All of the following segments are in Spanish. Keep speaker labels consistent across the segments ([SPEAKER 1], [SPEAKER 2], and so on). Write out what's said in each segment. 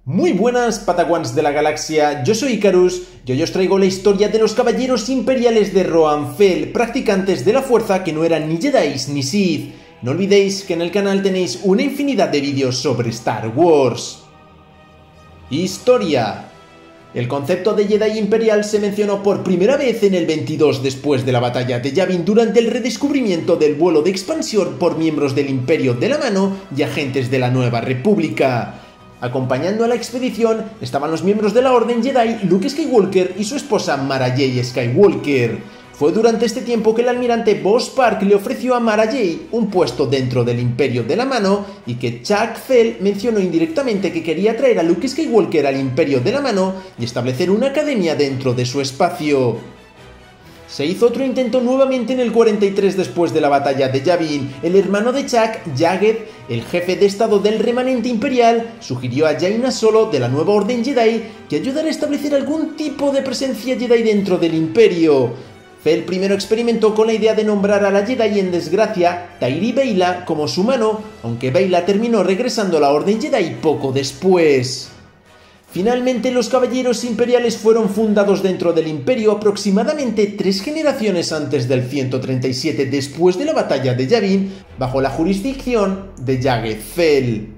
[SPEAKER 1] Muy buenas Patagons de la galaxia, yo soy Icarus y hoy os traigo la historia de los caballeros imperiales de Rohan Fel, practicantes de la fuerza que no eran ni Jedis ni Sith. No olvidéis que en el canal tenéis una infinidad de vídeos sobre Star Wars. Historia. El concepto de Jedi imperial se mencionó por primera vez en el 22 después de la batalla de Yavin durante el redescubrimiento del vuelo de expansión por miembros del Imperio de la Mano y agentes de la Nueva República. Acompañando a la expedición estaban los miembros de la Orden Jedi Luke Skywalker y su esposa Mara Jade Skywalker. Fue durante este tiempo que el almirante Boss Park le ofreció a Mara Jade un puesto dentro del Imperio de la Mano y que Chuck Fel mencionó indirectamente que quería traer a Luke Skywalker al Imperio de la Mano y establecer una academia dentro de su espacio. Se hizo otro intento nuevamente en el 43 después de la batalla de Yavin. El hermano de Chuck, Jagged, el jefe de estado del remanente imperial, sugirió a Jaina Solo de la nueva Orden Jedi que ayudara a establecer algún tipo de presencia Jedi dentro del Imperio. Fel primero experimentó con la idea de nombrar a la Jedi en desgracia, Tairi Beyla, como su mano, aunque Beyla terminó regresando a la Orden Jedi poco después. Finalmente, los caballeros imperiales fueron fundados dentro del Imperio aproximadamente 3 generaciones antes del 137 después de la batalla de Yavin, bajo la jurisdicción de Jagged Fel.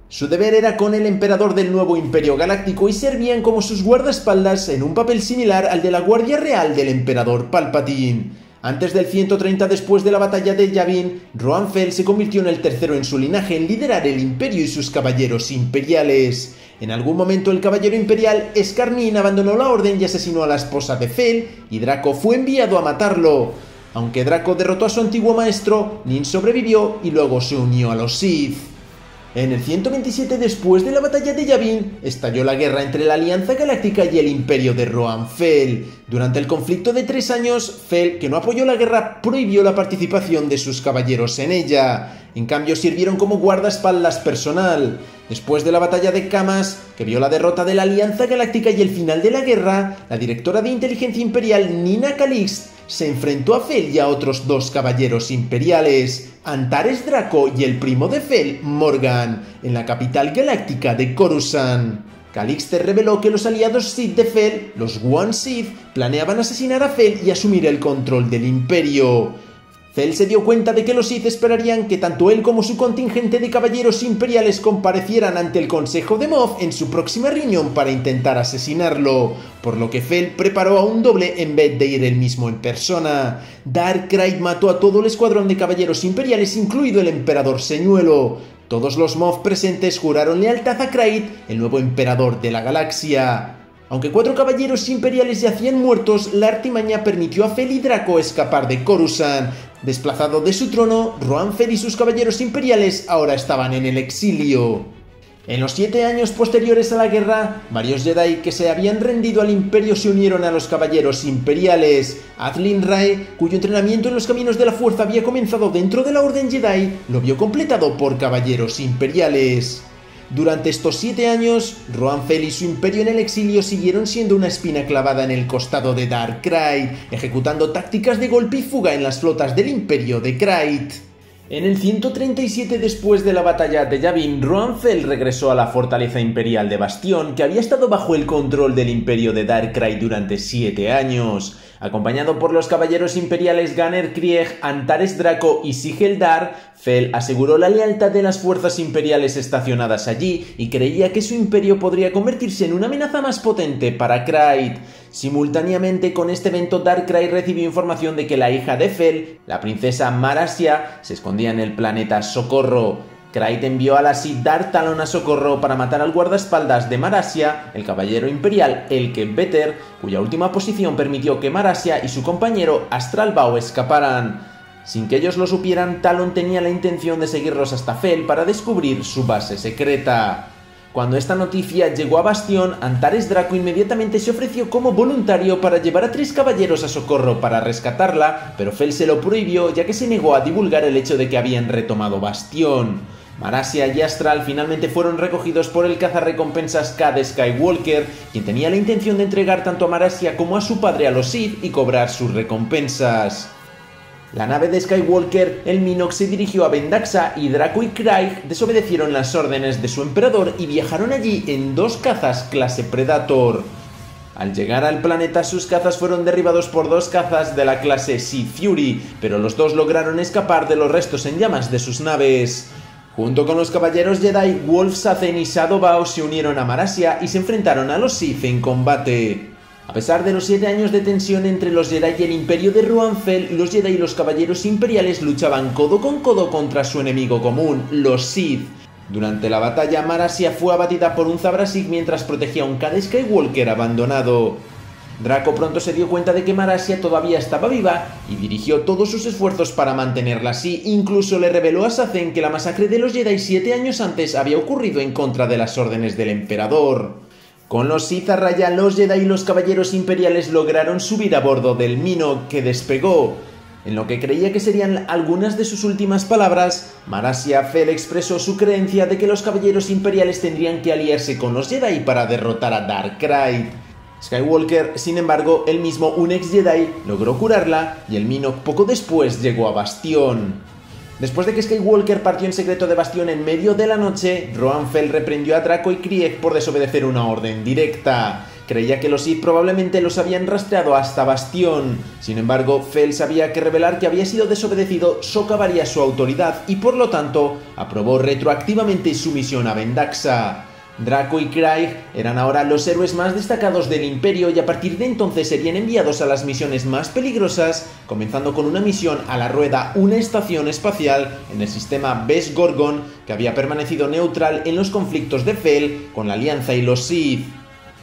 [SPEAKER 1] Su deber era con el emperador del nuevo Imperio Galáctico y servían como sus guardaespaldas en un papel similar al de la Guardia Real del emperador Palpatine. Antes del 130 después de la batalla de Yavin, Rohan Fel se convirtió en el tercero en su linaje en liderar el Imperio y sus caballeros imperiales. En algún momento el caballero imperial Skarnin abandonó la orden y asesinó a la esposa de Fel, y Draco fue enviado a matarlo. Aunque Draco derrotó a su antiguo maestro, Nin sobrevivió y luego se unió a los Sith. En el 127 después de la batalla de Yavin, estalló la guerra entre la Alianza Galáctica y el Imperio de Rohan Fel. Durante el conflicto de 3 años, Fel, que no apoyó la guerra, prohibió la participación de sus caballeros en ella. En cambio, sirvieron como guardaespaldas personal. Después de la batalla de Camas, que vio la derrota de la Alianza Galáctica y el final de la guerra, la directora de inteligencia imperial Nina Calixt se enfrentó a Fel y a otros 2 caballeros imperiales, Antares Draco y el primo de Fel, Morgan, en la capital galáctica de Coruscant. Calixte reveló que los aliados Sith de Fel, los One Sith, planeaban asesinar a Fel y asumir el control del Imperio. Fel se dio cuenta de que los Sith esperarían que tanto él como su contingente de caballeros imperiales comparecieran ante el Consejo de Moff en su próxima reunión para intentar asesinarlo, por lo que Fel preparó a un doble en vez de ir él mismo en persona. Darkrai mató a todo el escuadrón de caballeros imperiales, incluido el emperador Señuelo. Todos los Moff presentes juraron lealtad a Kraid, el nuevo emperador de la galaxia. Aunque 4 caballeros imperiales yacían muertos, la artimaña permitió a Fel y Draco escapar de Coruscant. Desplazado de su trono, Rohan Fel y sus caballeros imperiales ahora estaban en el exilio. En los 7 años posteriores a la guerra, varios Jedi que se habían rendido al Imperio se unieron a los caballeros imperiales. Adlin Rae, cuyo entrenamiento en los caminos de la fuerza había comenzado dentro de la Orden Jedi, lo vio completado por caballeros imperiales. Durante estos 7 años, Rohan Fel y su imperio en el exilio siguieron siendo una espina clavada en el costado de Darkrai, ejecutando tácticas de golpe y fuga en las flotas del imperio de Kraid. En el 137 después de la batalla de Yavin, Rohan Fel regresó a la fortaleza imperial de Bastión, que había estado bajo el control del imperio de Darkrai durante 7 años. Acompañado por los caballeros imperiales Gunner Krieg, Antares Draco y Sigel Dar, Fel aseguró la lealtad de las fuerzas imperiales estacionadas allí y creía que su imperio podría convertirse en una amenaza más potente para Kraid. Simultáneamente con este evento, Darkrai recibió información de que la hija de Fel, la princesa Marassia, se escondía en el planeta Socorro. Kraid envió a la Sith Darth Talon a Socorro para matar al guardaespaldas de Marassia, el caballero imperial Elke Better, cuya última posición permitió que Marassia y su compañero Astral Bao escaparan. Sin que ellos lo supieran, Talon tenía la intención de seguirlos hasta Fel para descubrir su base secreta. Cuando esta noticia llegó a Bastión, Antares Draco inmediatamente se ofreció como voluntario para llevar a 3 caballeros a Socorro para rescatarla, pero Fel se lo prohibió ya que se negó a divulgar el hecho de que habían retomado Bastión. Marassia y Astral finalmente fueron recogidos por el cazarrecompensas Cad Skywalker, quien tenía la intención de entregar tanto a Marassia como a su padre a los Sith y cobrar sus recompensas. La nave de Skywalker, el Minoc, se dirigió a Vendaxa y Draco y Craig desobedecieron las órdenes de su emperador y viajaron allí en 2 cazas clase Predator. Al llegar al planeta, sus cazas fueron derribados por 2 cazas de la clase Sea Fury, pero los 2 lograron escapar de los restos en llamas de sus naves. Junto con los caballeros Jedi, Wolf Sacen y Shadow Bao se unieron a Marassia y se enfrentaron a los Sith en combate. A pesar de los 7 años de tensión entre los Jedi y el Imperio de Ruanfell, los Jedi y los Caballeros Imperiales luchaban codo con codo contra su enemigo común, los Sith. Durante la batalla, Marassia fue abatida por un Zabrasig mientras protegía a un Cad Skywalker abandonado. Draco pronto se dio cuenta de que Marassia todavía estaba viva y dirigió todos sus esfuerzos para mantenerla así. Incluso le reveló a Sacen que la masacre de los Jedi 7 años antes había ocurrido en contra de las órdenes del Emperador. Con los Sith a raya, los Jedi y los Caballeros Imperiales lograron subir a bordo del Minoc, que despegó. En lo que creía que serían algunas de sus últimas palabras, Marassia Fel expresó su creencia de que los Caballeros Imperiales tendrían que aliarse con los Jedi para derrotar a Dark Krayt. Skywalker, sin embargo, él mismo, un ex Jedi, logró curarla y el Minoc poco después llegó a Bastión. Después de que Skywalker partió en secreto de Bastión en medio de la noche, Ruanfell reprendió a Draco y Krieg por desobedecer una orden directa. Creía que los Sith probablemente los habían rastreado hasta Bastión. Sin embargo, Fel sabía que revelar que había sido desobedecido socavaría su autoridad y por lo tanto aprobó retroactivamente su misión a Vendaxa. Draco y Craig eran ahora los héroes más destacados del Imperio y a partir de entonces serían enviados a las misiones más peligrosas, comenzando con una misión a la Rueda, una estación espacial en el sistema Bes Gorgon que había permanecido neutral en los conflictos de Fel con la Alianza y los Sith.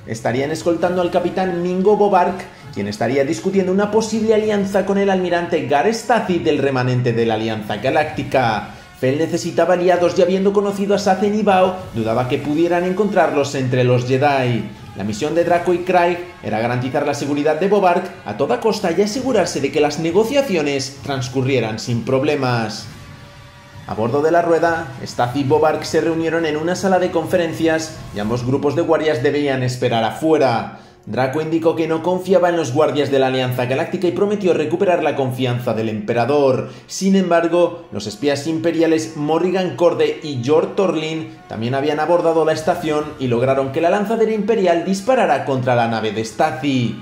[SPEAKER 1] Estarían escoltando al capitán Mingo Bobark, quien estaría discutiendo una posible alianza con el almirante Gar Stathi del remanente de la Alianza Galáctica. Fel necesitaba aliados y habiendo conocido a Sacen y Bao, dudaba que pudieran encontrarlos entre los Jedi. La misión de Draco y Craig era garantizar la seguridad de Bobark a toda costa y asegurarse de que las negociaciones transcurrieran sin problemas. A bordo de la Rueda, Stathi y Bobark se reunieron en una sala de conferencias y ambos grupos de guardias debían esperar afuera. Draco indicó que no confiaba en los guardias de la Alianza Galáctica y prometió recuperar la confianza del Emperador. Sin embargo, los espías imperiales Morrigan Corde y Jor Torlin también habían abordado la estación y lograron que la lanzadera imperial disparara contra la nave de Stathi.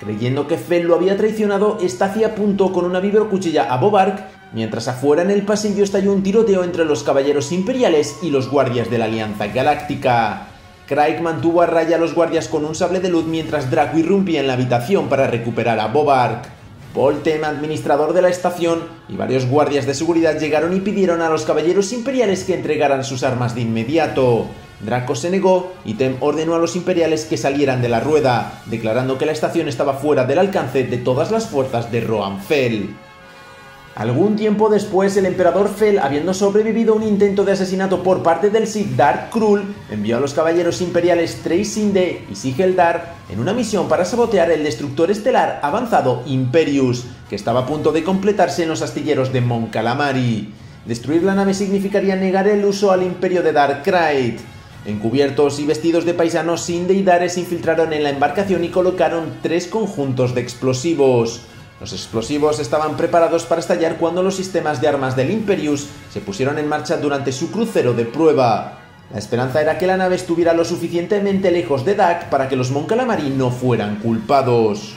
[SPEAKER 1] Creyendo que Fel lo había traicionado, Stathi apuntó con una vibrocuchilla a Bobark, mientras afuera en el pasillo estalló un tiroteo entre los caballeros imperiales y los guardias de la Alianza Galáctica. Craig mantuvo a raya a los guardias con un sable de luz mientras Draco irrumpía en la habitación para recuperar a Bobark. Paul Tem, administrador de la estación, y varios guardias de seguridad llegaron y pidieron a los caballeros imperiales que entregaran sus armas de inmediato. Draco se negó y Tem ordenó a los imperiales que salieran de la Rueda, declarando que la estación estaba fuera del alcance de todas las fuerzas de Ruanfell. Algún tiempo después, el emperador Fel, habiendo sobrevivido a un intento de asesinato por parte del Sith Dark Krul, envió a los caballeros imperiales Trace Sinde y Sigel Dar en una misión para sabotear el destructor estelar avanzado Imperius, que estaba a punto de completarse en los astilleros de Mon Calamari. Destruir la nave significaría negar el uso al imperio de Dark Krayt. Encubiertos y vestidos de paisanos, Sinde y Dare se infiltraron en la embarcación y colocaron 3 conjuntos de explosivos. Los explosivos estaban preparados para estallar cuando los sistemas de armas del Imperius se pusieron en marcha durante su crucero de prueba. La esperanza era que la nave estuviera lo suficientemente lejos de Dak para que los Mon Calamari no fueran culpados.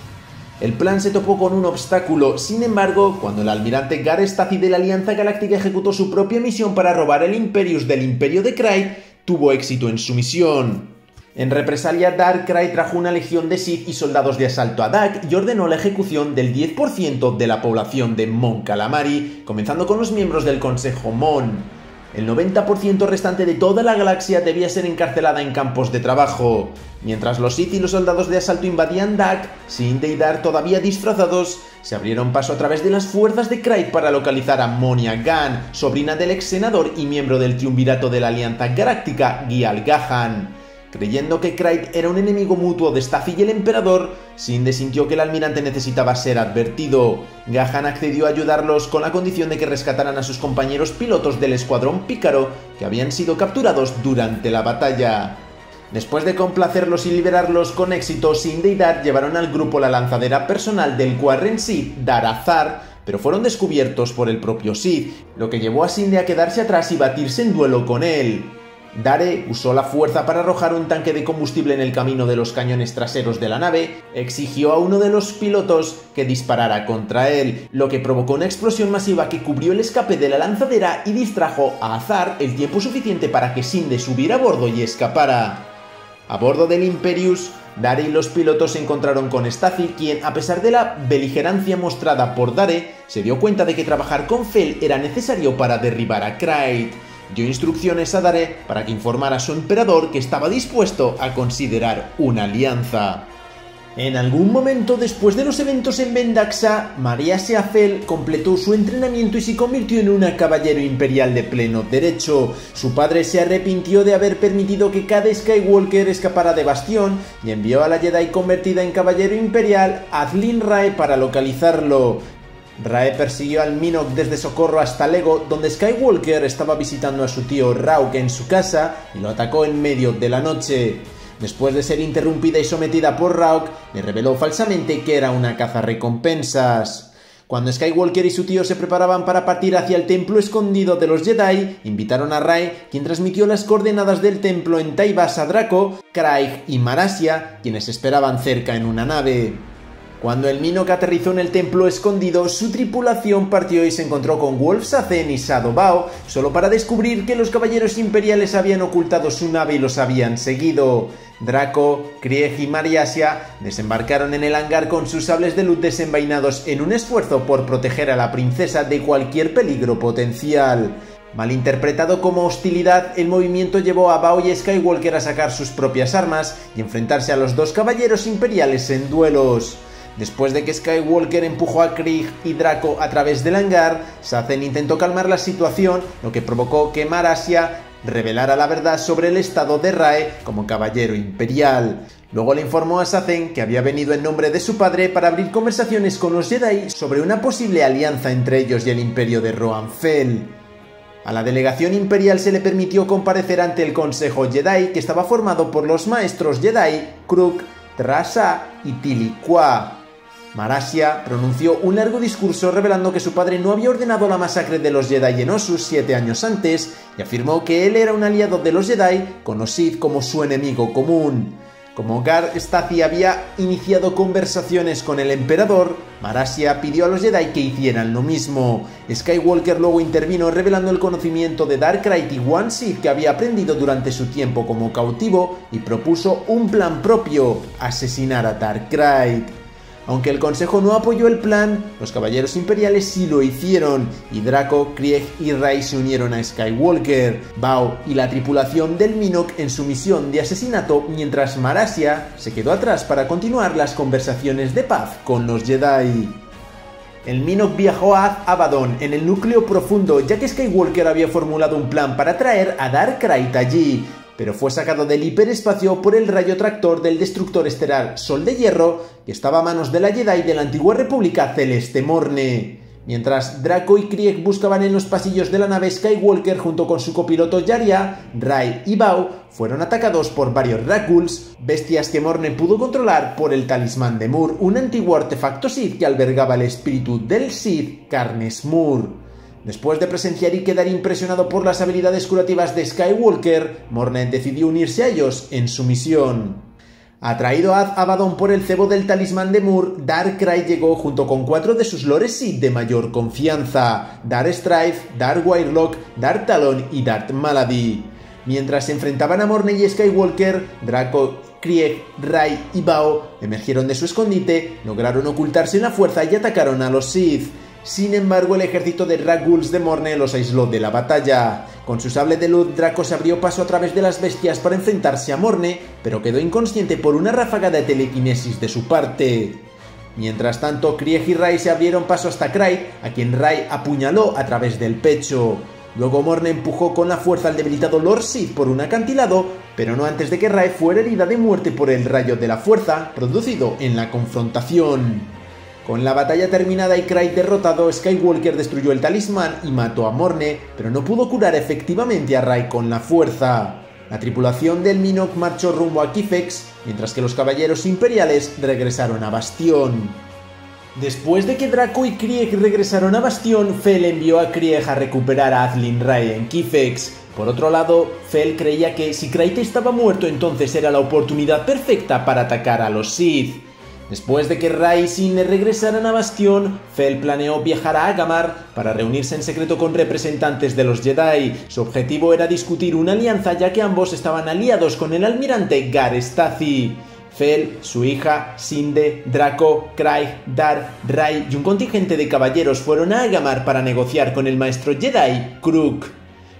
[SPEAKER 1] El plan se topó con un obstáculo. Sin embargo, cuando el almirante Gar Stathi de la Alianza Galáctica ejecutó su propia misión para robar el Imperius del Imperio de Krayt, tuvo éxito en su misión. En represalia, Dark Krayt trajo una legión de Sith y soldados de asalto a Dak y ordenó la ejecución del 10% de la población de Mon Calamari, comenzando con los miembros del Consejo Mon. El 90% restante de toda la galaxia debía ser encarcelada en campos de trabajo. Mientras los Sith y los soldados de asalto invadían Dak, Sinde y Dar, todavía disfrazados, se abrieron paso a través de las fuerzas de Krayt para localizar a Monia Gan, sobrina del ex senador y miembro del triunvirato de la Alianza Galáctica, Gial Gahan. Creyendo que Krayt era un enemigo mutuo de Stathi y el emperador, Sinde sintió que el almirante necesitaba ser advertido. Gahan accedió a ayudarlos con la condición de que rescataran a sus compañeros pilotos del escuadrón Pícaro que habían sido capturados durante la batalla. Después de complacerlos y liberarlos con éxito, Sinde y Dar llevaron al grupo la lanzadera personal del Quarren Sith, Dar Azar, pero fueron descubiertos por el propio Sith, lo que llevó a Sinde a quedarse atrás y batirse en duelo con él. Dare usó la fuerza para arrojar un tanque de combustible en el camino de los cañones traseros de la nave, exigió a uno de los pilotos que disparara contra él, lo que provocó una explosión masiva que cubrió el escape de la lanzadera y distrajo a Azar el tiempo suficiente para que Sinde subiera a bordo y escapara. A bordo del Imperius, Dare y los pilotos se encontraron con Stacy, quien, a pesar de la beligerancia mostrada por Dare, se dio cuenta de que trabajar con Fel era necesario para derribar a Crait. Dio instrucciones a Dare para que informara a su emperador que estaba dispuesto a considerar una alianza. En algún momento después de los eventos en Vendaxa, Mariasia Fel completó su entrenamiento y se convirtió en una caballero imperial de pleno derecho. Su padre se arrepintió de haber permitido que cada Skywalker escapara de Bastión y envió a la Jedi convertida en caballero imperial, Adlin Rae, para localizarlo. Rae persiguió al Minok desde Socorro hasta Lego, donde Skywalker estaba visitando a su tío Rauk en su casa y lo atacó en medio de la noche. Después de ser interrumpida y sometida por Rauk, le reveló falsamente que era una cazarrecompensas. Cuando Skywalker y su tío se preparaban para partir hacia el templo escondido de los Jedi, invitaron a Rae, quien transmitió las coordenadas del templo en Taibas a Draco, Craig y Marasia, quienes esperaban cerca en una nave. Cuando el Minok aterrizó en el templo escondido, su tripulación partió y se encontró con Wolf Sazen y Shadow Bao, solo para descubrir que los caballeros imperiales habían ocultado su nave y los habían seguido. Draco, Krieg y Mariasia desembarcaron en el hangar con sus sables de luz desenvainados en un esfuerzo por proteger a la princesa de cualquier peligro potencial. Malinterpretado como hostilidad, el movimiento llevó a Bao y Skywalker a sacar sus propias armas y enfrentarse a los dos caballeros imperiales en duelos. Después de que Skywalker empujó a Krieg y Draco a través del hangar, Sazen intentó calmar la situación, lo que provocó que Marasia revelara la verdad sobre el estado de Rae como caballero imperial. Luego le informó a Sazen que había venido en nombre de su padre para abrir conversaciones con los Jedi sobre una posible alianza entre ellos y el imperio de Roan Fel. A la delegación imperial se le permitió comparecer ante el Consejo Jedi, que estaba formado por los maestros Jedi, Kruk, Trasa y Tili-Kwa. Marasia pronunció un largo discurso revelando que su padre no había ordenado la masacre de los Jedi en Ossus 7 años antes y afirmó que él era un aliado de los Jedi con los Sith como su enemigo común. Como Gar Stacy había iniciado conversaciones con el emperador, Marasia pidió a los Jedi que hicieran lo mismo. Skywalker luego intervino revelando el conocimiento de Dark Krayt y One Sith que había aprendido durante su tiempo como cautivo y propuso un plan propio: asesinar a Dark Krayt. Aunque el Consejo no apoyó el plan, los Caballeros Imperiales sí lo hicieron, y Draco, Krieg y Rae se unieron a Skywalker, Bao y la tripulación del Minok en su misión de asesinato, mientras Marasia se quedó atrás para continuar las conversaciones de paz con los Jedi. El Minok viajó a Abaddon, en el núcleo profundo, ya que Skywalker había formulado un plan para traer a Dark Krayt allí, pero fue sacado del hiperespacio por el rayo tractor del destructor estelar Sol de Hierro, que estaba a manos de la Jedi de la antigua República Celeste Morne. Mientras Draco y Krieg buscaban en los pasillos de la nave Skywalker junto con su copiloto Yaria, Rae y Bao fueron atacados por varios Rakghouls, bestias que Morne pudo controlar por el talismán de Mur, un antiguo artefacto Sith que albergaba el espíritu del Sith Carnes Mur. Después de presenciar y quedar impresionado por las habilidades curativas de Skywalker, Morne decidió unirse a ellos en su misión. Atraído a Abaddon por el cebo del talismán de Mur, Dark Krayt llegó junto con 4 de sus lores Sith de mayor confianza: Darth Strife, Darth Wirelock, Darth Talon y Darth Maladi. Mientras se enfrentaban a Morne y Skywalker, Draco, Krieg, Rae y Bao emergieron de su escondite, lograron ocultarse en la fuerza y atacaron a los Sith. Sin embargo, el ejército de Rakghouls de Morne los aisló de la batalla. Con su sable de luz, Draco se abrió paso a través de las bestias para enfrentarse a Morne, pero quedó inconsciente por una ráfaga de telequinesis de su parte. Mientras tanto, Krieg y Rae se abrieron paso hasta Krayt, a quien Rae apuñaló a través del pecho. Luego Morne empujó con la fuerza al debilitado Lord Sith por un acantilado, pero no antes de que Rae fuera herida de muerte por el rayo de la fuerza producido en la confrontación. Con la batalla terminada y Krayt derrotado, Skywalker destruyó el talismán y mató a Morne, pero no pudo curar efectivamente a Rae con la fuerza. La tripulación del Minok marchó rumbo a Kifex, mientras que los caballeros imperiales regresaron a Bastión. Después de que Draco y Krieg regresaron a Bastión, Fel envió a Krieg a recuperar a Atlin Rai en Kifex. Por otro lado, Fel creía que si Krayt estaba muerto entonces era la oportunidad perfecta para atacar a los Sith. Después de que Rai y Sin regresaran a Bastión, Fel planeó viajar a Agamar para reunirse en secreto con representantes de los Jedi. Su objetivo era discutir una alianza ya que ambos estaban aliados con el almirante Gar Stathi. Fel, su hija, Sinde, Draco, Kraig, Dar, Rai y un contingente de caballeros fueron a Agamar para negociar con el maestro Jedi, Kruk.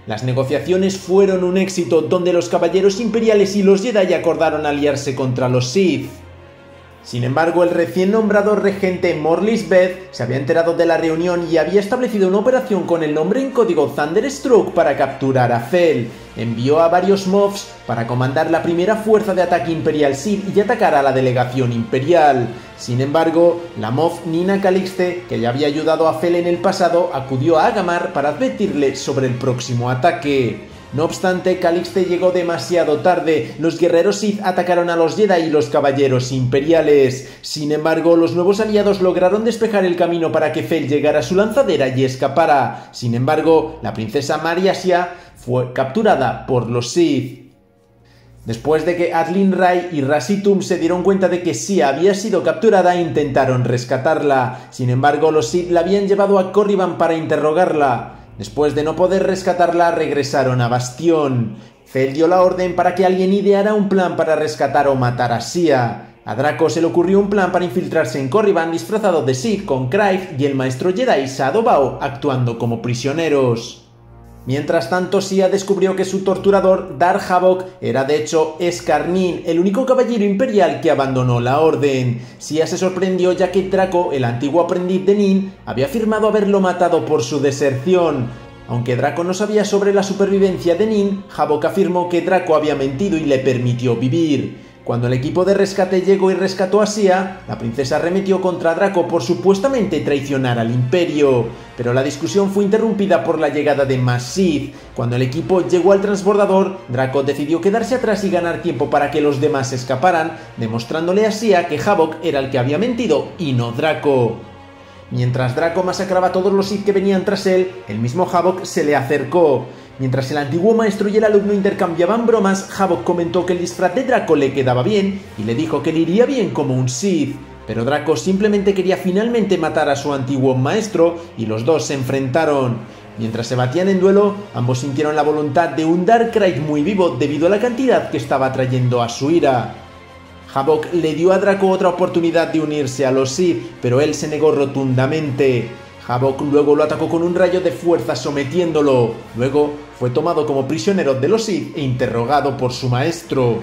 [SPEAKER 1] Las negociaciones fueron un éxito donde los caballeros imperiales y los Jedi acordaron aliarse contra los Sith. Sin embargo, el recién nombrado regente Morlis Beth se había enterado de la reunión y había establecido una operación con el nombre en código Thunderstruck para capturar a Fel. Envió a varios Moffs para comandar la primera fuerza de ataque imperial Sith y atacar a la delegación imperial. Sin embargo, la Moff Nina Calixte, que ya había ayudado a Fel en el pasado, acudió a Agamar para advertirle sobre el próximo ataque. No obstante, Calixte llegó demasiado tarde. Los guerreros Sith atacaron a los Jedi y los caballeros imperiales. Sin embargo, los nuevos aliados lograron despejar el camino para que Fel llegara a su lanzadera y escapara. Sin embargo, la princesa Mariasia fue capturada por los Sith. Después de que Atlin Rai y Rasitum se dieron cuenta de que sí había sido capturada, intentaron rescatarla. Sin embargo, los Sith la habían llevado a Corriban para interrogarla. Después de no poder rescatarla, regresaron a Bastión. Fel dio la orden para que alguien ideara un plan para rescatar o matar a Sia. A Draco se le ocurrió un plan para infiltrarse en Corriban disfrazado de Sith con Kraig y el maestro Jedi Shadow Bao actuando como prisioneros. Mientras tanto, Sia descubrió que su torturador, Darth Havok, era de hecho Escarnin, el único caballero imperial que abandonó la orden. Sia se sorprendió ya que Draco, el antiguo aprendiz de Nin, había afirmado haberlo matado por su deserción. Aunque Draco no sabía sobre la supervivencia de Nin, Havok afirmó que Draco había mentido y le permitió vivir. Cuando el equipo de rescate llegó y rescató a Sia, la princesa arremetió contra Draco por supuestamente traicionar al Imperio. Pero la discusión fue interrumpida por la llegada de más Sith. Cuando el equipo llegó al transbordador, Draco decidió quedarse atrás y ganar tiempo para que los demás escaparan, demostrándole a Sia que Havok era el que había mentido y no Draco. Mientras Draco masacraba a todos los Sith que venían tras él, el mismo Havok se le acercó. Mientras el antiguo maestro y el alumno intercambiaban bromas, Havok comentó que el disfraz de Draco le quedaba bien y le dijo que le iría bien como un Sith. Pero Draco simplemente quería finalmente matar a su antiguo maestro y los dos se enfrentaron. Mientras se batían en duelo, ambos sintieron la voluntad de un Dark Kraig muy vivo debido a la cantidad que estaba atrayendo a su ira. Havok le dio a Draco otra oportunidad de unirse a los Sith, pero él se negó rotundamente. Havok luego lo atacó con un rayo de fuerza sometiéndolo. Luego fue tomado como prisionero de los Sith e interrogado por su maestro.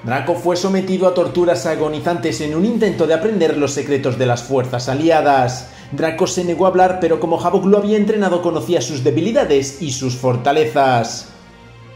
[SPEAKER 1] Draco fue sometido a torturas agonizantes en un intento de aprender los secretos de las fuerzas aliadas. Draco se negó a hablar, pero como Havok lo había entrenado, conocía sus debilidades y sus fortalezas.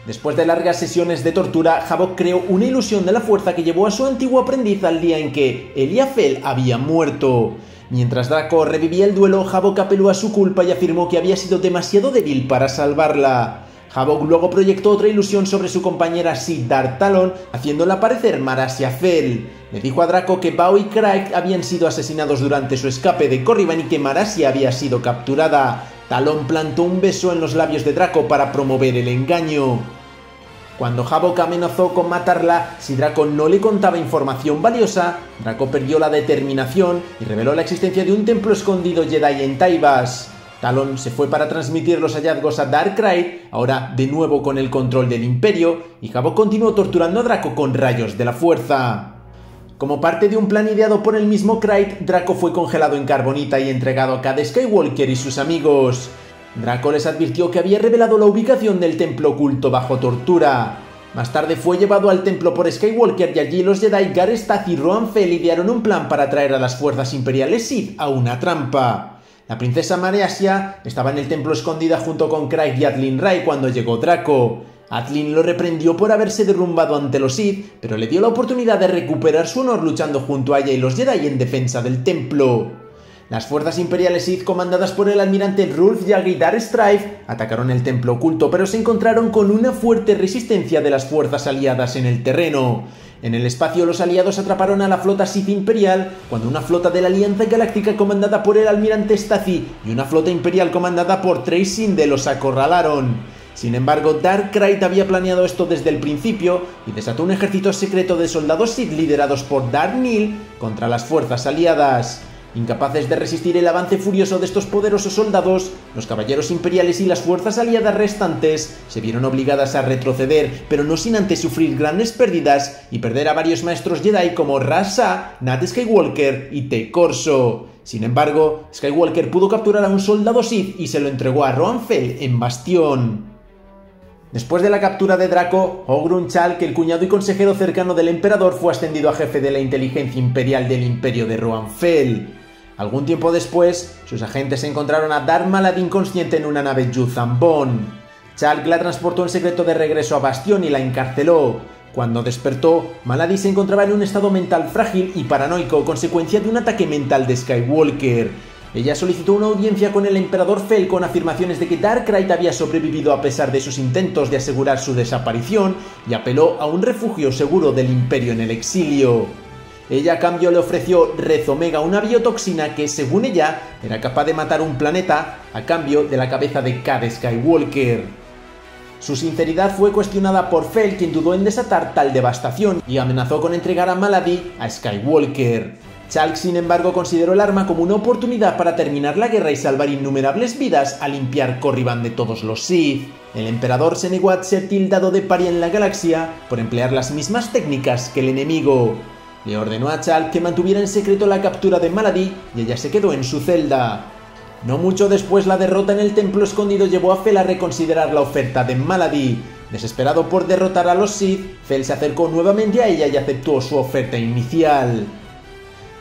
[SPEAKER 1] Después de largas sesiones de tortura, Havok creó una ilusión de la fuerza que llevó a su antiguo aprendiz al día en que él y Fel habían muerto. Mientras Draco revivía el duelo, Havok apeló a su culpa y afirmó que había sido demasiado débil para salvarla. Havok luego proyectó otra ilusión sobre su compañera Sith Darth Talon, haciéndola parecer Marasia Fel. Le dijo a Draco que Bao y Kraig habían sido asesinados durante su escape de Corriban y que Marasia había sido capturada. Talon plantó un beso en los labios de Draco para promover el engaño. Cuando Havok amenazó con matarla si Draco no le contaba información valiosa, Draco perdió la determinación y reveló la existencia de un templo escondido Jedi en Taibas. Talon se fue para transmitir los hallazgos a Dark Kraig, ahora de nuevo con el control del Imperio, y Havok continuó torturando a Draco con rayos de la fuerza. Como parte de un plan ideado por el mismo Kraig, Draco fue congelado en carbonita y entregado a Cad Skywalker y sus amigos. Draco les advirtió que había revelado la ubicación del templo oculto bajo tortura. Más tarde fue llevado al templo por Skywalker y allí los Jedi Gar Stathi y Roan Fel idearon un plan para traer a las fuerzas imperiales Sith a una trampa. La princesa Mariasia estaba en el templo escondida junto con Kraig y Atlin Rai cuando llegó Draco. Atlin lo reprendió por haberse derrumbado ante los Sith, pero le dio la oportunidad de recuperar su honor luchando junto a ella y los Jedi en defensa del templo. Las fuerzas imperiales Sith, comandadas por el almirante Rulf Yagi y Darth Strife, atacaron el templo oculto, pero se encontraron con una fuerte resistencia de las fuerzas aliadas en el terreno. En el espacio, los aliados atraparon a la flota Sith imperial cuando una flota de la Alianza Galáctica comandada por el almirante Stasi y una flota imperial comandada por Trace Sinde los acorralaron. Sin embargo, Dark Krayt había planeado esto desde el principio y desató un ejército secreto de soldados Sith liderados por Darth Nihil contra las fuerzas aliadas. Incapaces de resistir el avance furioso de estos poderosos soldados, los caballeros imperiales y las fuerzas aliadas restantes se vieron obligadas a retroceder, pero no sin antes sufrir grandes pérdidas y perder a varios maestros Jedi como Raza, Nat Skywalker y Te Corso. Sin embargo, Skywalker pudo capturar a un soldado Sith y se lo entregó a Roan Fel en Bastión. Después de la captura de Draco, Ogrun Chalk, el cuñado y consejero cercano del emperador, fue ascendido a jefe de la inteligencia imperial del imperio de Roan Fel. Algún tiempo después, sus agentes encontraron a Darth Malad inconsciente en una nave Yuuzhan-Vong. Chalk la transportó en secreto de regreso a Bastión y la encarceló. Cuando despertó, Maladi se encontraba en un estado mental frágil y paranoico, consecuencia de un ataque mental de Skywalker. Ella solicitó una audiencia con el emperador Fel con afirmaciones de que Dark Krayt había sobrevivido a pesar de sus intentos de asegurar su desaparición y apeló a un refugio seguro del imperio en el exilio. Ella a cambio le ofreció Rez Omega, una biotoxina que, según ella, era capaz de matar un planeta a cambio de la cabeza de Cad Skywalker. Su sinceridad fue cuestionada por Fel, quien dudó en desatar tal devastación y amenazó con entregar a Maladi a Skywalker. Chalk, sin embargo, consideró el arma como una oportunidad para terminar la guerra y salvar innumerables vidas al limpiar Corriban de todos los Sith. El emperador se negó a ser tildado de paria en la galaxia por emplear las mismas técnicas que el enemigo. Le ordenó a Chalk que mantuviera en secreto la captura de Maladi y ella se quedó en su celda. No mucho después, la derrota en el templo escondido llevó a Fel a reconsiderar la oferta de Maladi. Desesperado por derrotar a los Sith, Fel se acercó nuevamente a ella y aceptó su oferta inicial.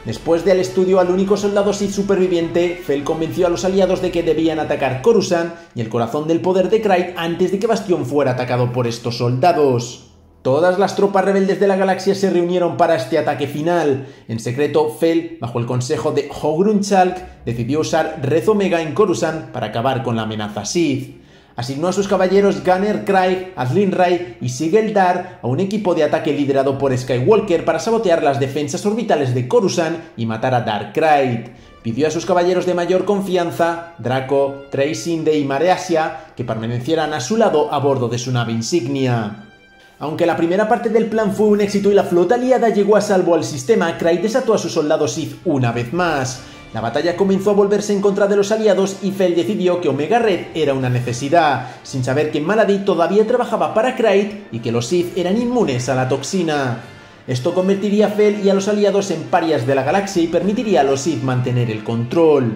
[SPEAKER 1] Después del estudio al único soldado Sith superviviente, Fel convenció a los aliados de que debían atacar Coruscant y el corazón del poder de Krayt antes de que Bastión fuera atacado por estos soldados. Todas las tropas rebeldes de la galaxia se reunieron para este ataque final. En secreto, Fel, bajo el consejo de Ogrun Chalk, decidió usar Rez Omega en Coruscant para acabar con la amenaza Sith. Asignó a sus caballeros Gunner Craig, Adlin Ray y Sigel Dar a un equipo de ataque liderado por Skywalker para sabotear las defensas orbitales de Coruscant y matar a Dark Krayt. Pidió a sus caballeros de mayor confianza, Draco, Trace Sinde y Mare Asia, que permanecieran a su lado a bordo de su nave insignia. Aunque la primera parte del plan fue un éxito y la flota aliada llegó a salvo al sistema, Krayt desató a sus soldados Sith una vez más. La batalla comenzó a volverse en contra de los aliados y Fel decidió que Omega Red era una necesidad, sin saber que Maladi todavía trabajaba para Krayt y que los Sith eran inmunes a la toxina. Esto convertiría a Fel y a los aliados en parias de la galaxia y permitiría a los Sith mantener el control.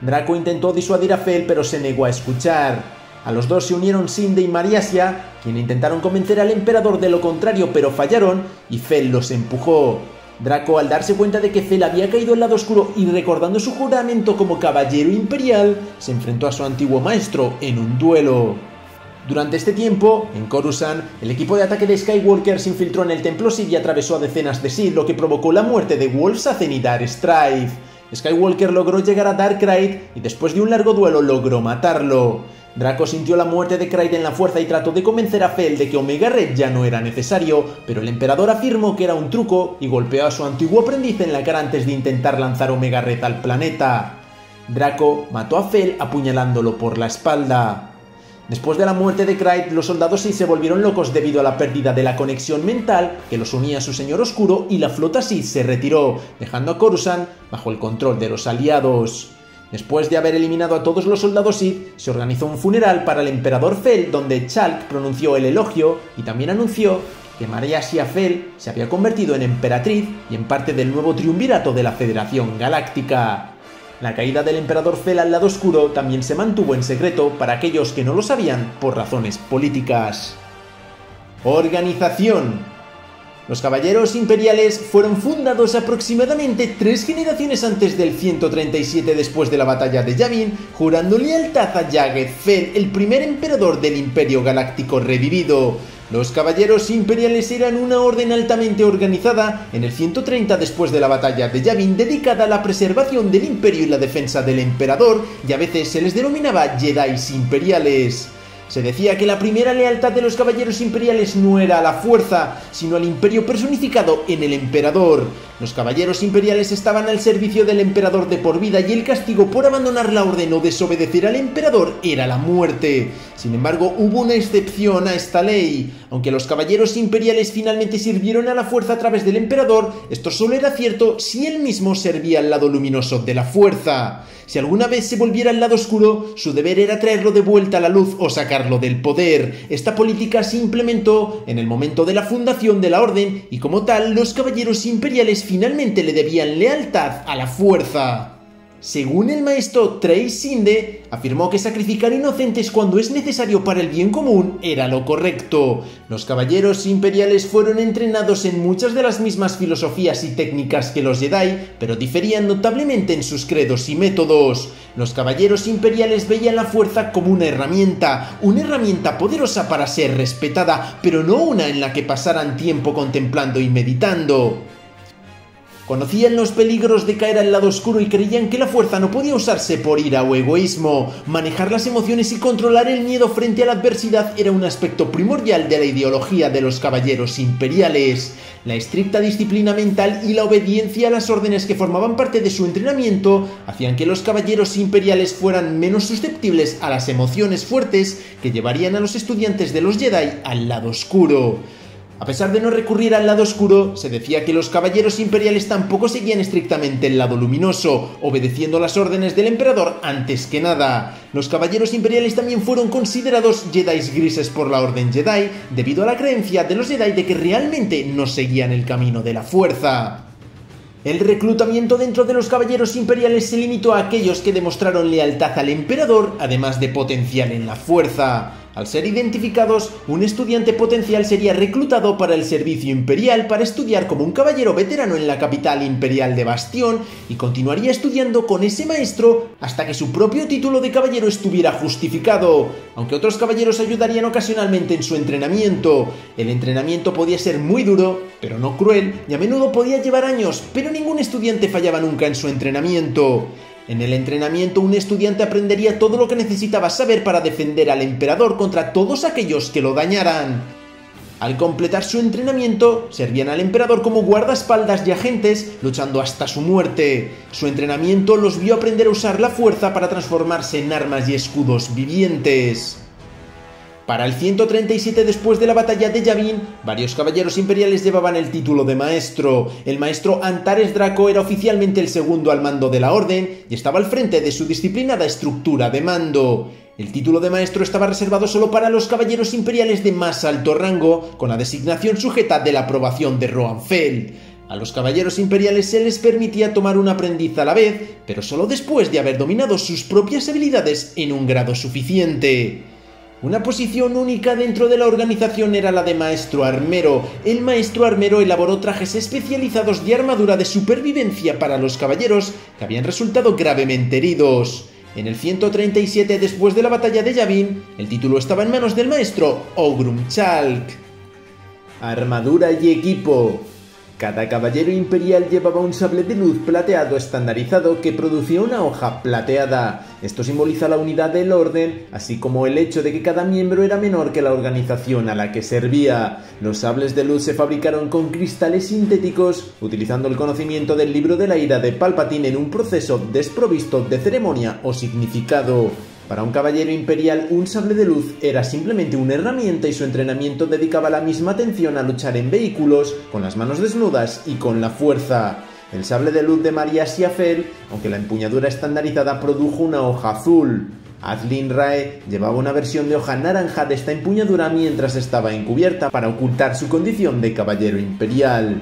[SPEAKER 1] Draco intentó disuadir a Fel, pero se negó a escuchar. A los dos se unieron Sinde y Mare Asia, quienes intentaron convencer al emperador de lo contrario, pero fallaron y Fel los empujó. Draco, al darse cuenta de que Fel había caído al lado oscuro y recordando su juramento como caballero imperial, se enfrentó a su antiguo maestro en un duelo. Durante este tiempo, en Coruscant, el equipo de ataque de Skywalker se infiltró en el templo Sith y atravesó a decenas de Sith, lo que provocó la muerte de Wolf Sacen y Dar Strife. Skywalker logró llegar a Dark Krayt y después de un largo duelo logró matarlo. Draco sintió la muerte de Krayt en la fuerza y trató de convencer a Fel de que Omega Red ya no era necesario, pero el emperador afirmó que era un truco y golpeó a su antiguo aprendiz en la cara antes de intentar lanzar Omega Red al planeta. Draco mató a Fel apuñalándolo por la espalda. Después de la muerte de Krayt, los soldados Sith se volvieron locos debido a la pérdida de la conexión mental que los unía a su señor oscuro y la flota Sith se retiró, dejando a Coruscant bajo el control de los aliados. Después de haber eliminado a todos los soldados Sith, se organizó un funeral para el emperador Fel donde Chalk pronunció el elogio y también anunció que Mare Asia Fel se había convertido en emperatriz y en parte del nuevo triunvirato de la Federación Galáctica. La caída del emperador Fel al lado oscuro también se mantuvo en secreto para aquellos que no lo sabían por razones políticas. Organización. Los caballeros imperiales fueron fundados aproximadamente 3 generaciones antes del 137 después de la batalla de Yavin, jurando lealtad a Jagged Fel, el primer emperador del Imperio Galáctico revivido. Los caballeros imperiales eran una orden altamente organizada en el 130 después de la batalla de Yavin, dedicada a la preservación del imperio y la defensa del emperador, y a veces se les denominaba Jedis imperiales. Se decía que la primera lealtad de los caballeros imperiales no era a la fuerza, sino al imperio personificado en el emperador. Los caballeros imperiales estaban al servicio del emperador de por vida y el castigo por abandonar la orden o desobedecer al emperador era la muerte. Sin embargo, hubo una excepción a esta ley. Aunque los caballeros imperiales finalmente sirvieron a la fuerza a través del emperador, esto solo era cierto si él mismo servía al lado luminoso de la fuerza. Si alguna vez se volviera al lado oscuro, su deber era traerlo de vuelta a la luz o sacarlo del poder. Esta política se implementó en el momento de la fundación de la orden y como tal, los caballeros imperiales finalmente le debían lealtad a la fuerza. Según el maestro Trace Sinde, afirmó que sacrificar inocentes cuando es necesario para el bien común era lo correcto. Los caballeros imperiales fueron entrenados en muchas de las mismas filosofías y técnicas que los Jedi, pero diferían notablemente en sus credos y métodos. Los caballeros imperiales veían la fuerza como una herramienta poderosa para ser respetada, pero no una en la que pasaran tiempo contemplando y meditando. Conocían los peligros de caer al lado oscuro y creían que la fuerza no podía usarse por ira o egoísmo. Manejar las emociones y controlar el miedo frente a la adversidad era un aspecto primordial de la ideología de los caballeros imperiales. La estricta disciplina mental y la obediencia a las órdenes que formaban parte de su entrenamiento hacían que los caballeros imperiales fueran menos susceptibles a las emociones fuertes que llevarían a los estudiantes de los Jedi al lado oscuro. A pesar de no recurrir al lado oscuro, se decía que los caballeros imperiales tampoco seguían estrictamente el lado luminoso, obedeciendo las órdenes del emperador antes que nada. Los caballeros imperiales también fueron considerados Jedis grises por la Orden Jedi, debido a la creencia de los Jedi de que realmente no seguían el camino de la fuerza. El reclutamiento dentro de los caballeros imperiales se limitó a aquellos que demostraron lealtad al emperador, además de potencial en la fuerza. Al ser identificados, un estudiante potencial sería reclutado para el servicio imperial para estudiar como un caballero veterano en la capital imperial de Bastión y continuaría estudiando con ese maestro hasta que su propio título de caballero estuviera justificado, aunque otros caballeros ayudarían ocasionalmente en su entrenamiento. El entrenamiento podía ser muy duro, pero no cruel, y a menudo podía llevar años, pero ningún estudiante fallaba nunca en su entrenamiento. En el entrenamiento, un estudiante aprendería todo lo que necesitaba saber para defender al emperador contra todos aquellos que lo dañaran. Al completar su entrenamiento, servían al emperador como guardaespaldas y agentes, luchando hasta su muerte. Su entrenamiento los vio aprender a usar la fuerza para transformarse en armas y escudos vivientes. Para el 137 después de la batalla de Yavin, varios caballeros imperiales llevaban el título de maestro. El maestro Antares Draco era oficialmente el segundo al mando de la orden y estaba al frente de su disciplinada estructura de mando. El título de maestro estaba reservado solo para los caballeros imperiales de más alto rango, con la designación sujeta de la aprobación de Rohanfeld. A los caballeros imperiales se les permitía tomar un aprendiz a la vez, pero solo después de haber dominado sus propias habilidades en un grado suficiente. Una posición única dentro de la organización era la de maestro armero. El maestro armero elaboró trajes especializados de armadura de supervivencia para los caballeros que habían resultado gravemente heridos. En el 137 después de la batalla de Yavin, el título estaba en manos del maestro Ogrum Chalk. Armadura y equipo. Cada caballero imperial llevaba un sable de luz plateado estandarizado que producía una hoja plateada. Esto simboliza la unidad del orden, así como el hecho de que cada miembro era menor que la organización a la que servía. Los sables de luz se fabricaron con cristales sintéticos, utilizando el conocimiento del libro de la ira de Palpatine en un proceso desprovisto de ceremonia o significado. Para un caballero imperial, un sable de luz era simplemente una herramienta y su entrenamiento dedicaba la misma atención a luchar en vehículos, con las manos desnudas y con la fuerza. El sable de luz de Maria Siafel, aunque la empuñadura estandarizada produjo una hoja azul. Adlin Rae llevaba una versión de hoja naranja de esta empuñadura mientras estaba encubierta para ocultar su condición de caballero imperial.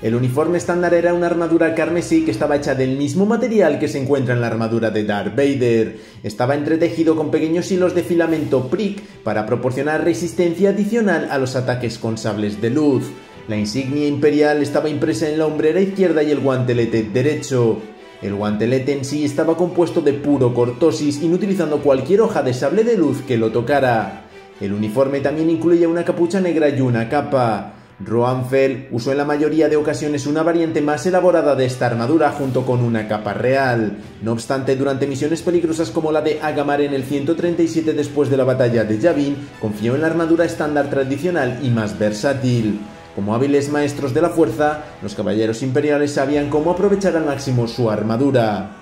[SPEAKER 1] El uniforme estándar era una armadura carmesí que estaba hecha del mismo material que se encuentra en la armadura de Darth Vader. Estaba entretejido con pequeños hilos de filamento Prick para proporcionar resistencia adicional a los ataques con sables de luz. La insignia imperial estaba impresa en la hombrera izquierda y el guantelete derecho. El guantelete en sí estaba compuesto de puro cortosis, inutilizando cualquier hoja de sable de luz que lo tocara. El uniforme también incluía una capucha negra y una capa. Rohan Fel usó en la mayoría de ocasiones una variante más elaborada de esta armadura junto con una capa real. No obstante, durante misiones peligrosas como la de Agamar en el 137 después de la batalla de Yavin, confió en la armadura estándar tradicional y más versátil. Como hábiles maestros de la fuerza, los caballeros imperiales sabían cómo aprovechar al máximo su armadura.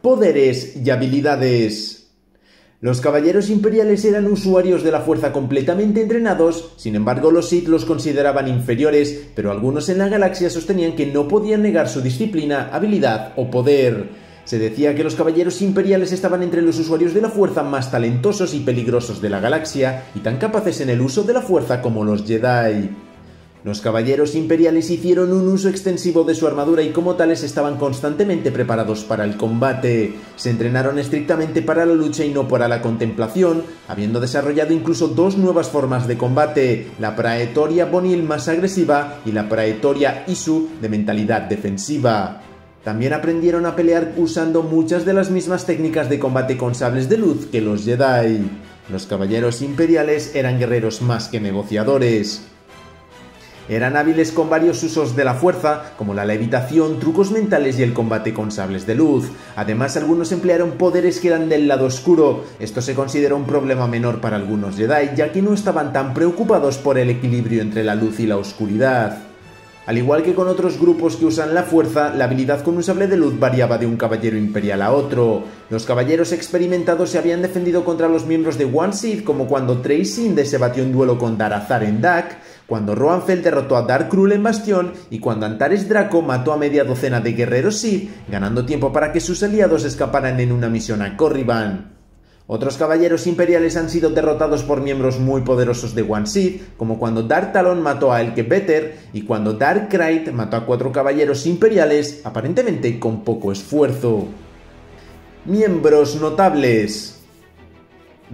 [SPEAKER 1] Poderes y habilidades. Los caballeros imperiales eran usuarios de la fuerza completamente entrenados, sin embargo los Sith los consideraban inferiores, pero algunos en la galaxia sostenían que no podían negar su disciplina, habilidad o poder. Se decía que los caballeros imperiales estaban entre los usuarios de la fuerza más talentosos y peligrosos de la galaxia, y tan capaces en el uso de la fuerza como los Jedi. Los caballeros imperiales hicieron un uso extensivo de su armadura y como tales estaban constantemente preparados para el combate. Se entrenaron estrictamente para la lucha y no para la contemplación, habiendo desarrollado incluso dos nuevas formas de combate, la Praetoria Bonil más agresiva y la Praetoria Isu de mentalidad defensiva. También aprendieron a pelear usando muchas de las mismas técnicas de combate con sables de luz que los Jedi. Los caballeros imperiales eran guerreros más que negociadores. Eran hábiles con varios usos de la fuerza, como la levitación, trucos mentales y el combate con sables de luz. Además, algunos emplearon poderes que eran del lado oscuro. Esto se considera un problema menor para algunos Jedi, ya que no estaban tan preocupados por el equilibrio entre la luz y la oscuridad. Al igual que con otros grupos que usan la fuerza, la habilidad con un sable de luz variaba de un caballero imperial a otro. Los caballeros experimentados se habían defendido contra los miembros de One Sith, como cuando Trace Sinde se batió en duelo con Dar-Athar en Dak, cuando Rohan Fel derrotó a Dark Krul en Bastión y cuando Antares Draco mató a media docena de guerreros Sith, ganando tiempo para que sus aliados escaparan en una misión a Corriban. Otros caballeros imperiales han sido derrotados por miembros muy poderosos de One Sith, como cuando Dark Talon mató a Elke Better y cuando Dark Krayt mató a 4 caballeros imperiales, aparentemente con poco esfuerzo. Miembros notables.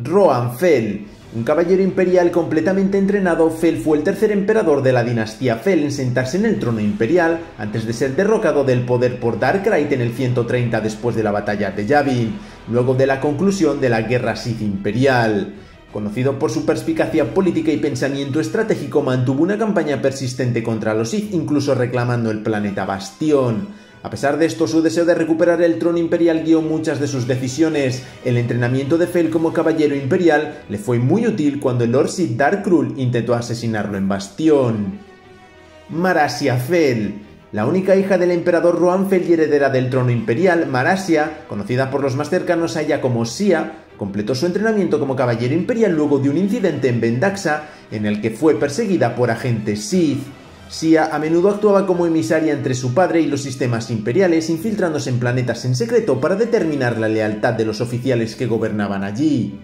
[SPEAKER 1] Rohan Fel. Un caballero imperial completamente entrenado, Fel fue el tercer emperador de la dinastía Fel en sentarse en el trono imperial, antes de ser derrocado del poder por Dark Krayt en el 130 después de la batalla de Yavin, luego de la conclusión de la Guerra Sith Imperial. Conocido por su perspicacia política y pensamiento estratégico, mantuvo una campaña persistente contra los Sith, incluso reclamando el planeta Bastión. A pesar de esto, su deseo de recuperar el trono imperial guió muchas de sus decisiones. El entrenamiento de Fel como caballero imperial le fue muy útil cuando el Lord Sith Dark Krul intentó asesinarlo en Bastión. Marassia Fel. La única hija del emperador Rohan Fel y heredera del trono imperial, Marassia, conocida por los más cercanos a ella como Sia, completó su entrenamiento como caballero imperial luego de un incidente en Vendaxa en el que fue perseguida por agentes Sith. Sia a menudo actuaba como emisaria entre su padre y los sistemas imperiales, infiltrándose en planetas en secreto para determinar la lealtad de los oficiales que gobernaban allí.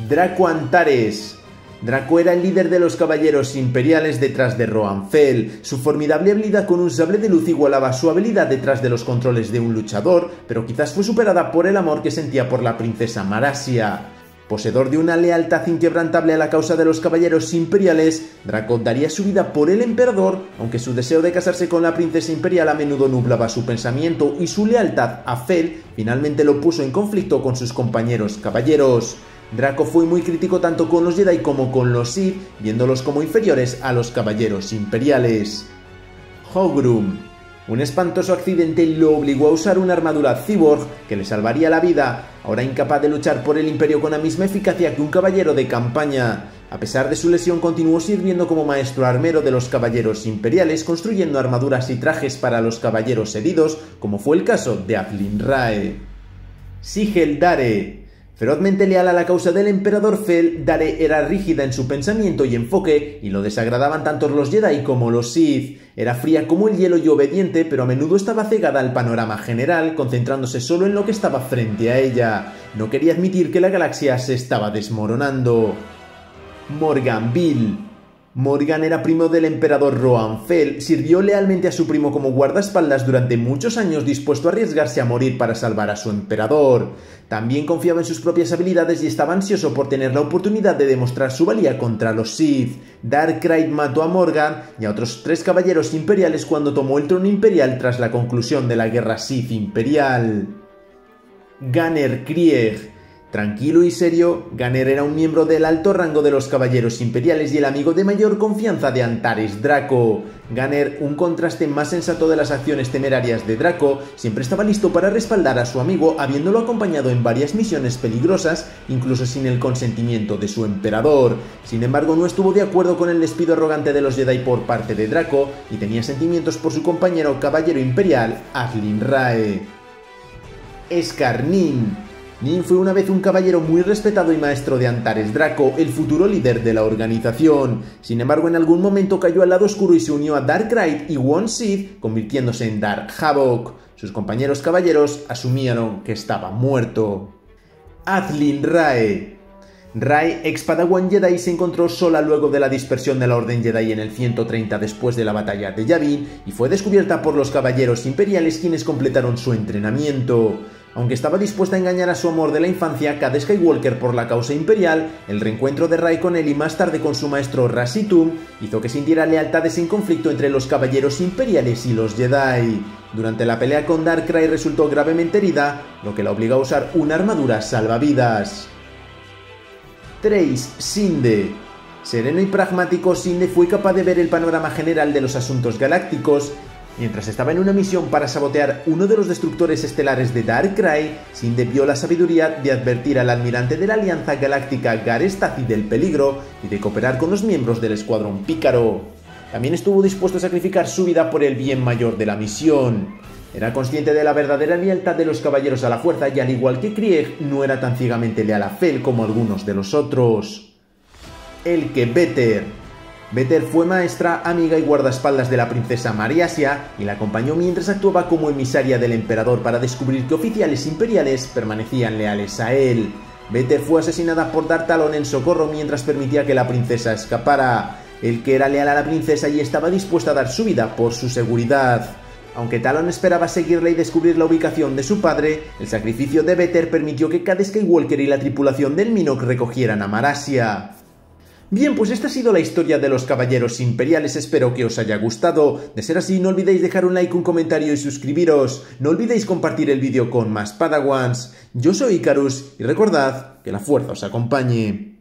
[SPEAKER 1] Draco Antares. Draco era el líder de los caballeros imperiales detrás de Rohan Fel. Su formidable habilidad con un sable de luz igualaba su habilidad detrás de los controles de un luchador, pero quizás fue superada por el amor que sentía por la princesa Marassia. Poseedor de una lealtad inquebrantable a la causa de los caballeros imperiales, Draco daría su vida por el emperador, aunque su deseo de casarse con la princesa imperial a menudo nublaba su pensamiento y su lealtad a Fel finalmente lo puso en conflicto con sus compañeros caballeros. Draco fue muy crítico tanto con los Jedi como con los Sith, viéndolos como inferiores a los caballeros imperiales. Hogrum. Un espantoso accidente lo obligó a usar una armadura cyborg que le salvaría la vida, ahora incapaz de luchar por el imperio con la misma eficacia que un caballero de campaña. A pesar de su lesión, continuó sirviendo como maestro armero de los caballeros imperiales, construyendo armaduras y trajes para los caballeros heridos, como fue el caso de Athlin Rae. Sigel Dare. Ferozmente leal a la causa del emperador Fel, Dare era rígida en su pensamiento y enfoque, y lo desagradaban tanto los Jedi como los Sith. Era fría como el hielo y obediente, pero a menudo estaba cegada al panorama general, concentrándose solo en lo que estaba frente a ella. No quería admitir que la galaxia se estava desmoronando. Morgan Bill. Morgan era primo del emperador Rohan Fel, sirvió lealmente a su primo como guardaespaldas durante muchos años, dispuesto a arriesgarse a morir para salvar a su emperador. También confiaba en sus propias habilidades y estaba ansioso por tener la oportunidad de demostrar su valía contra los Sith. Dark Krayt mató a Morgan y a otros 3 caballeros imperiales cuando tomó el trono imperial tras la conclusión de la Guerra Sith Imperial. Gunner Krieg. Tranquilo y serio, Gunner era un miembro del alto rango de los Caballeros Imperiales y el amigo de mayor confianza de Antares Draco. Gunner, un contraste más sensato de las acciones temerarias de Draco, siempre estaba listo para respaldar a su amigo, habiéndolo acompañado en varias misiones peligrosas, incluso sin el consentimiento de su emperador. Sin embargo, no estuvo de acuerdo con el despido arrogante de los Jedi por parte de Draco y tenía sentimientos por su compañero Caballero Imperial, Atlin Rae. Eskar Nin. Nin fue una vez un caballero muy respetado y maestro de Antares Draco, el futuro líder de la organización. Sin embargo, en algún momento cayó al lado oscuro y se unió a Dark Ride y One Sith, convirtiéndose en Dark Havoc. Sus compañeros caballeros asumieron que estaba muerto. Atlin Rae. Rae, ex Padawan Jedi, se encontró sola luego de la dispersión de la Orden Jedi en el 130 después de la batalla de Yavin y fue descubierta por los Caballeros Imperiales, quienes completaron su entrenamiento. Aunque estaba dispuesta a engañar a su amor de la infancia, Cad Skywalker, por la causa imperial, el reencuentro de Rae con él y más tarde con su maestro Razi Tum hizo que sintiera lealtades en conflicto entre los Caballeros Imperiales y los Jedi. Durante la pelea con Dark Rae resultó gravemente herida, lo que la obligó a usar una armadura salvavidas. Trace Sinde. Sereno y pragmático, Sinde fue capaz de ver el panorama general de los asuntos galácticos. Mientras estaba en una misión para sabotear uno de los destructores estelares de Dark Rae, Sinde vio la sabiduría de advertir al almirante de la Alianza Galáctica Gareth Tazi del peligro y de cooperar con los miembros del Escuadrón Pícaro. También estuvo dispuesto a sacrificar su vida por el bien mayor de la misión. Era consciente de la verdadera lealtad de los Caballeros a la Fuerza y, al igual que Krieg, no era tan ciegamente leal a Fel como algunos de los otros. Elke Veter. Veter fue maestra, amiga y guardaespaldas de la princesa Mariasia y la acompañó mientras actuaba como emisaria del emperador para descubrir que oficiales imperiales permanecían leales a él. Veter fue asesinada por Darth Talon en socorro mientras permitía que la princesa escapara. Elke era leal a la princesa y estaba dispuesta a dar su vida por su seguridad. Aunque Talon esperaba seguirla y descubrir la ubicación de su padre, el sacrificio de Veter permitió que Cad Skywalker y la tripulación del Minoc recogieran a Marasia. Bien, pues esta ha sido la historia de los Caballeros Imperiales, espero que os haya gustado. De ser así, no olvidéis dejar un like, un comentario y suscribiros. No olvidéis compartir el vídeo con más Padawans. Yo soy Icarus y recordad que la fuerza os acompañe.